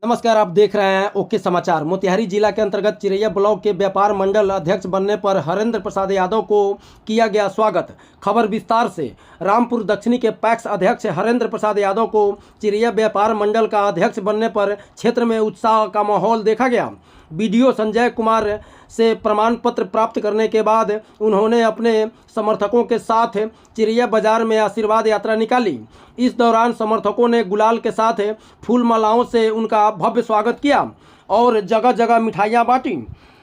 नमस्कार, आप देख रहे हैं ओके समाचार। मोतिहारी जिला के अंतर्गत चिरैया ब्लॉक के व्यापार मंडल अध्यक्ष बनने पर हरेंद्र प्रसाद यादव को किया गया स्वागत। खबर विस्तार से। रामपुर दक्षिणी के पैक्स अध्यक्ष हरेंद्र प्रसाद यादव को चिरैया व्यापार मंडल का अध्यक्ष बनने पर क्षेत्र में उत्साह का माहौल देखा गया। बीडीओ संजय कुमार से प्रमाण पत्र प्राप्त करने के बाद उन्होंने अपने समर्थकों के साथ चिरैया बाजार में आशीर्वाद यात्रा निकाली। इस दौरान समर्थकों ने गुलाल के साथ फूल मालाओं से उनका भव्य स्वागत किया और जगह जगह मिठाइयाँ बांटी।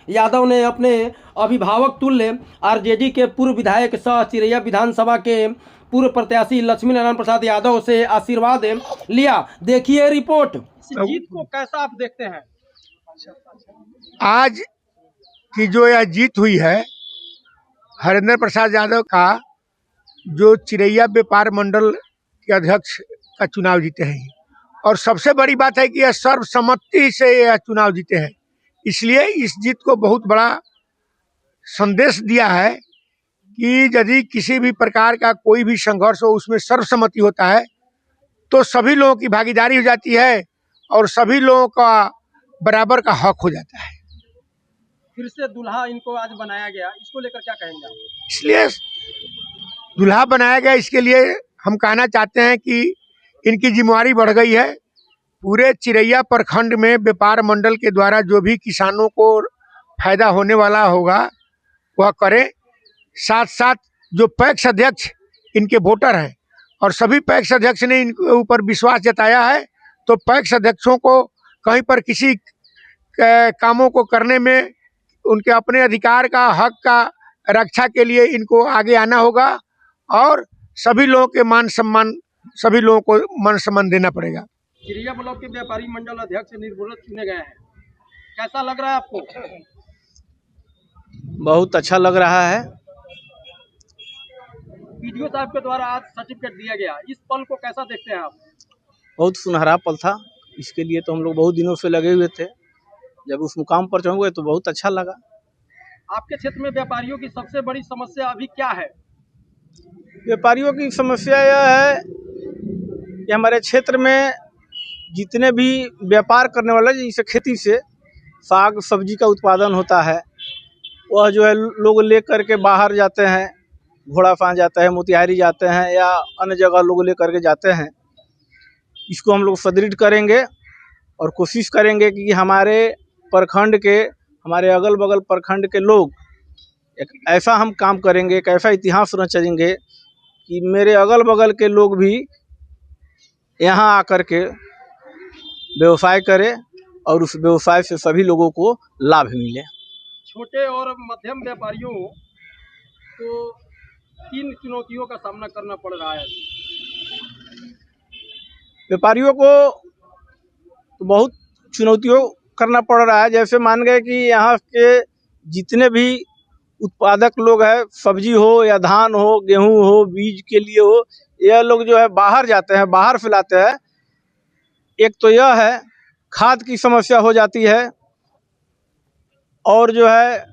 यादव ने अपने अभिभावक तुल्य आरजेडी के पूर्व विधायक सह चिरैया विधानसभा के पूर्व प्रत्याशी लक्ष्मी नारायण प्रसाद यादव से आशीर्वाद लिया। देखिए रिपोर्ट। जीत को कैसा आप देखते हैं? आज की जो यह जीत हुई है हरेंद्र प्रसाद यादव का, जो चिरैया व्यापार मंडल के अध्यक्ष का चुनाव जीते हैं, और सबसे बड़ी बात है कि यह सर्वसम्मति से यह चुनाव जीते हैं। इसलिए इस जीत को बहुत बड़ा संदेश दिया है कि यदि किसी भी प्रकार का कोई भी संघर्ष हो, उसमें सर्वसम्मति होता है तो सभी लोगों की भागीदारी हो जाती है और सभी लोगों का बराबर का हक हो जाता है। फिर से दूल्हा इनको आज बनाया गया, इसको लेकर क्या कहेंगे आप? इसलिए दूल्हा बनाया गया, इसके लिए हम कहना चाहते हैं कि इनकी जिम्मेवारी बढ़ गई है। पूरे चिरैया प्रखंड में व्यापार मंडल के द्वारा जो भी किसानों को फायदा होने वाला होगा वह करें। साथ साथ जो पैक्स अध्यक्ष इनके वोटर हैं और सभी पैक्स अध्यक्ष ने इनके ऊपर विश्वास जताया है, तो पैक्स अध्यक्षों को कहीं पर किसी कामों को करने में उनके अपने अधिकार का, हक का रक्षा के लिए इनको आगे आना होगा और सभी लोगों के मान सम्मान, सभी लोगों को मान सम्मान देना पड़ेगा। चिरैया ब्लॉक के व्यापारी मंडल अध्यक्ष निर्विरोध चुने गए हैं, कैसा लग रहा है आपको? बहुत अच्छा लग रहा है। बीडीओ साहब के द्वारा आज सर्टिफिकेट दिया गया, इस पल को कैसा देखते हैं आप? बहुत सुनहरा पल था। इसके लिए तो हम लोग बहुत दिनों से लगे हुए थे। जब उस मुकाम पर पहुंचे तो बहुत अच्छा लगा। आपके क्षेत्र में व्यापारियों की सबसे बड़ी समस्या अभी क्या है? व्यापारियों की समस्या यह है कि हमारे क्षेत्र में जितने भी व्यापार करने वाले, जैसे खेती से साग सब्जी का उत्पादन होता है, वह जो है लोग ले करके बाहर जाते हैं, घोड़ा फान जाता है, मोतिहारी जाते हैं या अन्य जगह लोग ले करके जाते हैं। इसको हम लोग सुदृढ़ करेंगे और कोशिश करेंगे कि हमारे प्रखंड के, हमारे अगल बगल प्रखंड के लोग एक ऐसा हम काम करेंगे, एक ऐसा इतिहास रचेंगे कि मेरे अगल बगल के लोग भी यहाँ आकर के व्यवसाय करें और उस व्यवसाय से सभी लोगों को लाभ मिले। छोटे और मध्यम व्यापारियों को किन चुनौतियों का सामना करना पड़ रहा है? व्यापारियों को तो बहुत चुनौतियों करना पड़ रहा है। जैसे मान गए कि यहाँ के जितने भी उत्पादक लोग हैं, सब्जी हो या धान हो, गेहूं हो, बीज के लिए हो, यह लोग जो है बाहर जाते हैं, बाहर फैलाते हैं। एक तो यह है खाद की समस्या हो जाती है और जो है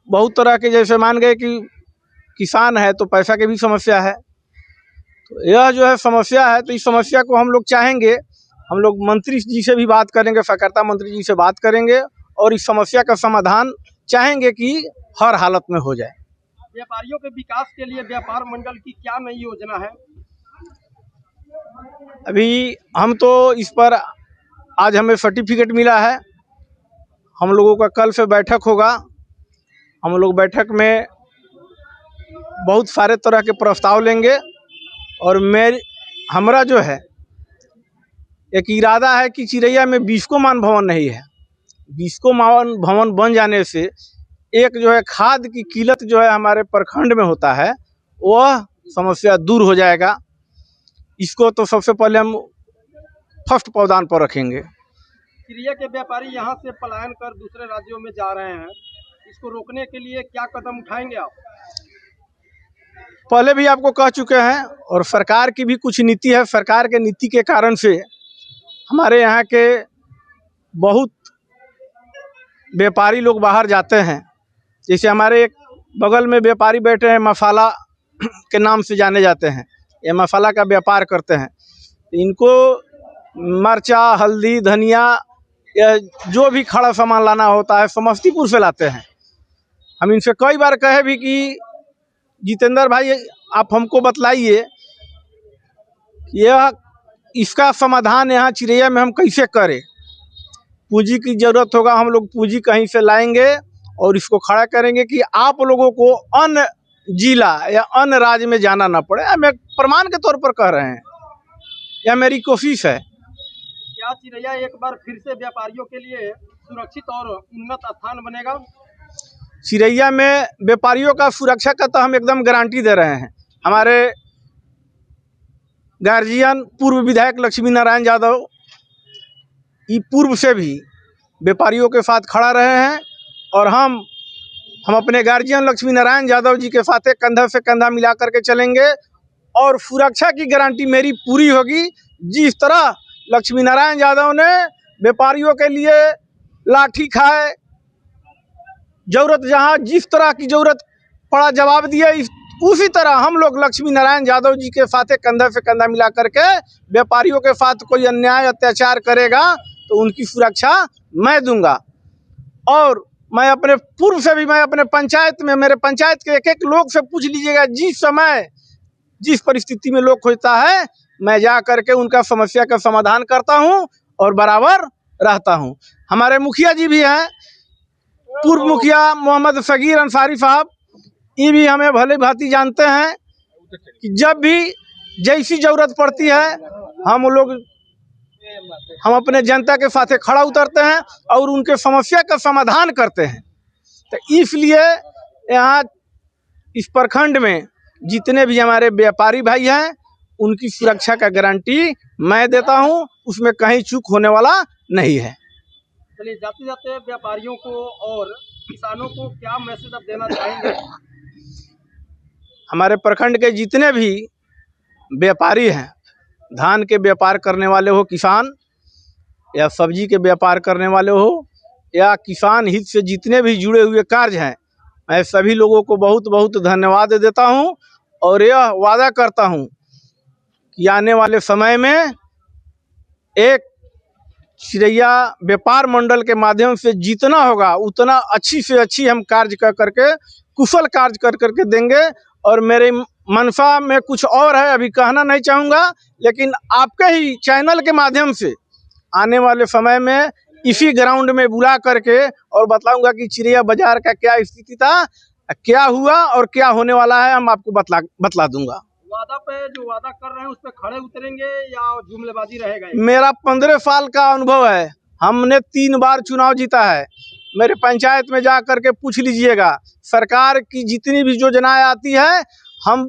बहुत तरह के, जैसे मान गए कि किसान है तो पैसा की भी समस्या है। तो यह जो है समस्या है, तो इस समस्या को हम लोग चाहेंगे, हम लोग मंत्री जी से भी बात करेंगे, सहकारिता मंत्री जी से बात करेंगे और इस समस्या का समाधान चाहेंगे कि हर हालत में हो जाए। व्यापारियों के विकास के लिए व्यापार मंडल की क्या नई योजना है? अभी हम तो इस पर आज हमें सर्टिफिकेट मिला है। हम लोगों का कल से बैठक होगा। हम लोग बैठक में बहुत सारे तरह के प्रस्ताव लेंगे और हमारा जो है एक इरादा है कि चिरैया में 20 को मान भवन नहीं है। 20 को मान भवन बन जाने से एक जो है खाद की किल्लत जो है हमारे प्रखंड में होता है, वह समस्या दूर हो जाएगा। इसको तो सबसे पहले हम फर्स्ट पावदान पर रखेंगे। चिरैया के व्यापारी यहाँ से पलायन कर दूसरे राज्यों में जा रहे हैं, इसको रोकने के लिए क्या कदम उठाएंगे आप? पहले भी आपको कह चुके हैं और सरकार की भी कुछ नीति है। सरकार के नीति के कारण से हमारे यहाँ के बहुत व्यापारी लोग बाहर जाते हैं। जैसे हमारे एक बगल में व्यापारी बैठे हैं, मसाला के नाम से जाने जाते हैं, ये मसाला का व्यापार करते हैं। इनको मरचा, हल्दी, धनिया या जो भी खड़ा सामान लाना होता है समस्तीपुर से लाते हैं। हम इनसे कई बार कहे भी कि जितेंद्र भाई आप हमको बतलाइए यह इसका समाधान यहाँ चिरैया में हम कैसे करें। पूंजी की ज़रूरत होगा, हम लोग पूंजी कहीं से लाएंगे और इसको खड़ा करेंगे कि आप लोगों को अन्य जिला या अन्य राज्य में जाना ना पड़े। हम एक प्रमाण के तौर पर कह रहे हैं, यह मेरी कोशिश है। क्या चिरैया एक बार फिर से व्यापारियों के लिए सुरक्षित और उन्नत स्थान बनेगा? चिरैया में व्यापारियों का सुरक्षा का तो हम एकदम गारंटी दे रहे हैं। हमारे गार्जियन पूर्व विधायक लक्ष्मी नारायण यादव ये पूर्व से भी व्यापारियों के साथ खड़ा रहे हैं और हम अपने गार्जियन लक्ष्मी नारायण यादव जी के साथ कंधा से कंधा मिला करके चलेंगे और सुरक्षा की गारंटी मेरी पूरी होगी। जिस तरह लक्ष्मी नारायण यादव ने व्यापारियों के लिए लाठी खाए, जरूरत जहां जिस तरह की जरूरत पड़ा जवाब दिए, उसी तरह हम लोग लक्ष्मी नारायण यादव जी के साथ कंधा से कंधा मिला करके व्यापारियों के साथ कोई अन्याय अत्याचार करेगा तो उनकी सुरक्षा मैं दूंगा। और मैं अपने पूर्व से भी मैं अपने पंचायत में मेरे पंचायत के एक एक लोग से पूछ लीजिएगा, जिस समय जिस परिस्थिति में लोग खोजता है मैं जा करके उनका समस्या का समाधान करता हूं और बराबर रहता हूं। हमारे मुखिया जी भी हैं, पूर्व मुखिया मोहम्मद सगीर अंसारी साहब, ये भी हमें भली भांति जानते हैं कि जब भी जैसी जरूरत पड़ती है हम अपने जनता के साथ खड़ा उतरते हैं और उनके समस्या का समाधान करते हैं। तो इसलिए यहाँ इस प्रखंड में जितने भी हमारे व्यापारी भाई हैं उनकी सुरक्षा का गारंटी मैं देता हूँ, उसमें कहीं चूक होने वाला नहीं है। चलिए, जाते जाते व्यापारियों को और किसानों को क्या मैसेज आप देना चाहेंगे? हमारे प्रखंड के जितने भी व्यापारी हैं, धान के व्यापार करने वाले हो किसान या सब्जी के व्यापार करने वाले हो या किसान हित से जितने भी जुड़े हुए कार्य हैं, मैं सभी लोगों को बहुत बहुत धन्यवाद देता हूं और यह वादा करता हूं कि आने वाले समय में एक चिरैया व्यापार मंडल के माध्यम से जितना होगा उतना अच्छी से अच्छी हम कार्य कर करके कुशल कार्य कर करके देंगे। और मेरे मनसा में कुछ और है, अभी कहना नहीं चाहूँगा, लेकिन आपके ही चैनल के माध्यम से आने वाले समय में इसी ग्राउंड में बुला करके और बताऊंगा कि चिरैया बाजार का क्या स्थिति था, क्या हुआ और क्या होने वाला है, हम आपको बतला दूंगा। वादा पे जो वादा कर रहे हैं उस पे खड़े उतरेंगे या जुमलेबाजी रहेगा? मेरा 15 साल का अनुभव है, हमने 3 बार चुनाव जीता है। मेरे पंचायत में जा करके पूछ लीजिएगा, सरकार की जितनी भी योजनाएं आती है हम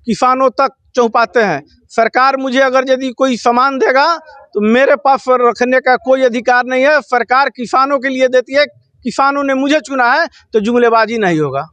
किसानों तक पहुंचाते हैं। सरकार मुझे अगर यदि कोई सामान देगा तो मेरे पास रखने का कोई अधिकार नहीं है। सरकार किसानों के लिए देती है, किसानों ने मुझे चुना है तो जुमलेबाजी नहीं होगा।